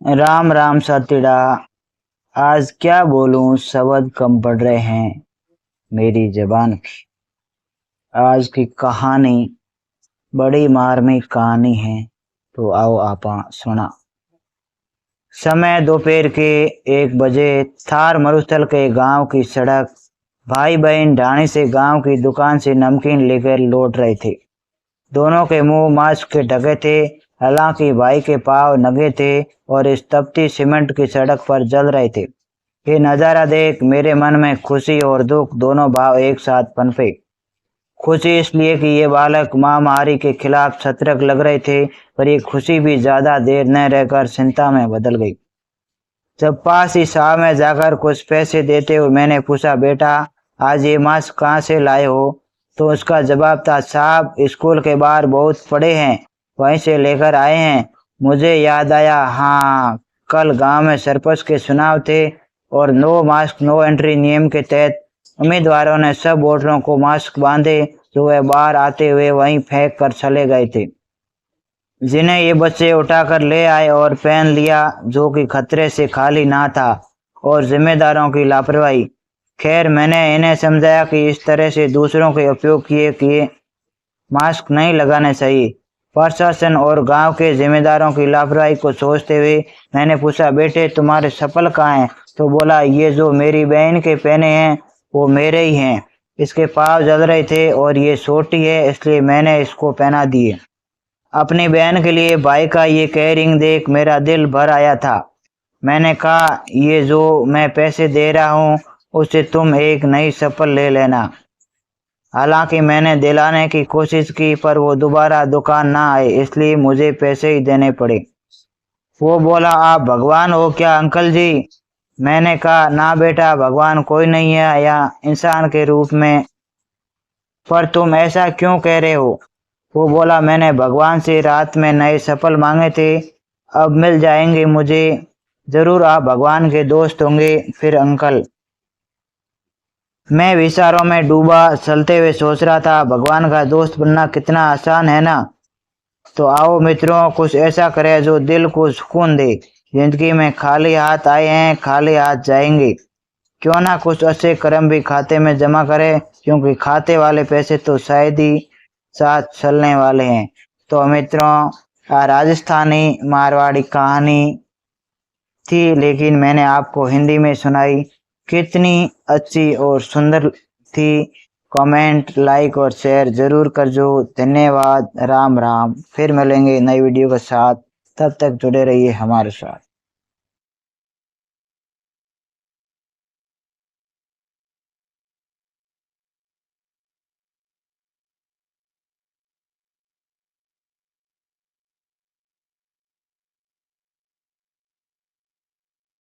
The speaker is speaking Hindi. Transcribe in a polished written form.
राम राम साथिड़ा। आज क्या बोलूं, शब्द कम पड़ रहे हैं मेरी जबान की। आज की कहानी बड़ी मार्मिक कहानी है, तो आओ आपा सुना। समय दोपहर के 1 बजे थार मरुस्थल के गांव की सड़क। भाई बहन ढाणी से गांव की दुकान से नमकीन लेकर लौट रहे थे। दोनों के मुंह मास्क के ढके थे। हालांकि भाई के पांव नंगे थे और इस तपती सीमेंट की सड़क पर जल रहे थे। ये नज़ारा देख मेरे मन में खुशी और दुख दोनों भाव एक साथ पनपे। खुशी इसलिए कि ये बालक महामारी के खिलाफ सतर्क लग रहे थे, पर ये खुशी भी ज्यादा देर न रहकर चिंता में बदल गई। जब पास ही साहब में जाकर कुछ पैसे देते हुए मैंने पूछा, बेटा आज ये मास्क कहाँ से लाए हो? तो उसका जवाब था, साहब स्कूल के बाहर बहुत पड़े हैं, वहीं से लेकर आए हैं। मुझे याद आया, हाँ कल गांव में सरपंच के चुनाव थे और नो मास्क नो एंट्री नियम के तहत उम्मीदवारों ने सब वोटरों को मास्क बांधे, जो वे बाहर आते हुए वहीं फेंक कर चले गए थे, जिन्हें ये बच्चे उठाकर ले आए और पहन लिया, जो कि खतरे से खाली ना था और जिम्मेदारों की लापरवाही। खैर मैंने इन्हें समझाया कि इस तरह से दूसरों के उपयोग किए मास्क नहीं लगाने चाहिए। प्रशासन और गांव के जिम्मेदारों की लापरवाही को सोचते हुए मैंने पूछा, बेटे तुम्हारे चप्पल कहाँ हैं? तो बोला, ये जो मेरी बहन के पहने हैं वो मेरे ही हैं। इसके पाँव जल रहे थे और ये छोटी है इसलिए मैंने इसको पहना दिए। अपनी बहन के लिए भाई का ये केयरिंग देख मेरा दिल भर आया था। मैंने कहा, ये जो मैं पैसे दे रहा हूँ उससे तुम एक नई चप्पल ले लेना। हालांकि मैंने दिलाने की कोशिश की, पर वो दोबारा दुकान ना आए, इसलिए मुझे पैसे ही देने पड़े। वो बोला, आप भगवान हो क्या अंकल जी? मैंने कहा, ना बेटा, भगवान कोई नहीं है या इंसान के रूप में। पर तुम ऐसा क्यों कह रहे हो? वो बोला, मैंने भगवान से रात में नए चप्पल मांगे थे, अब मिल जाएंगे मुझे। जरूर आप भगवान के दोस्त होंगे फिर अंकल। मैं विचारों में डूबा चलते हुए सोच रहा था, भगवान का दोस्त बनना कितना आसान है ना। तो आओ मित्रों, कुछ ऐसा करें जो दिल को सुकून दे। जिंदगी में खाली हाथ आए हैं, खाली हाथ जाएंगे। क्यों ना कुछ अच्छे कर्म भी खाते में जमा करें, क्योंकि खाते वाले पैसे तो शायद ही साथ चलने वाले हैं। तो मित्रों, राजस्थानी मारवाड़ी कहानी थी, लेकिन मैंने आपको हिंदी में सुनाई। कितनी अच्छी और सुंदर थी। कमेंट, लाइक और शेयर जरूर करजो। धन्यवाद। राम राम। फिर मिलेंगे नई वीडियो के साथ, तब तक जुड़े रहिए हमारे साथ।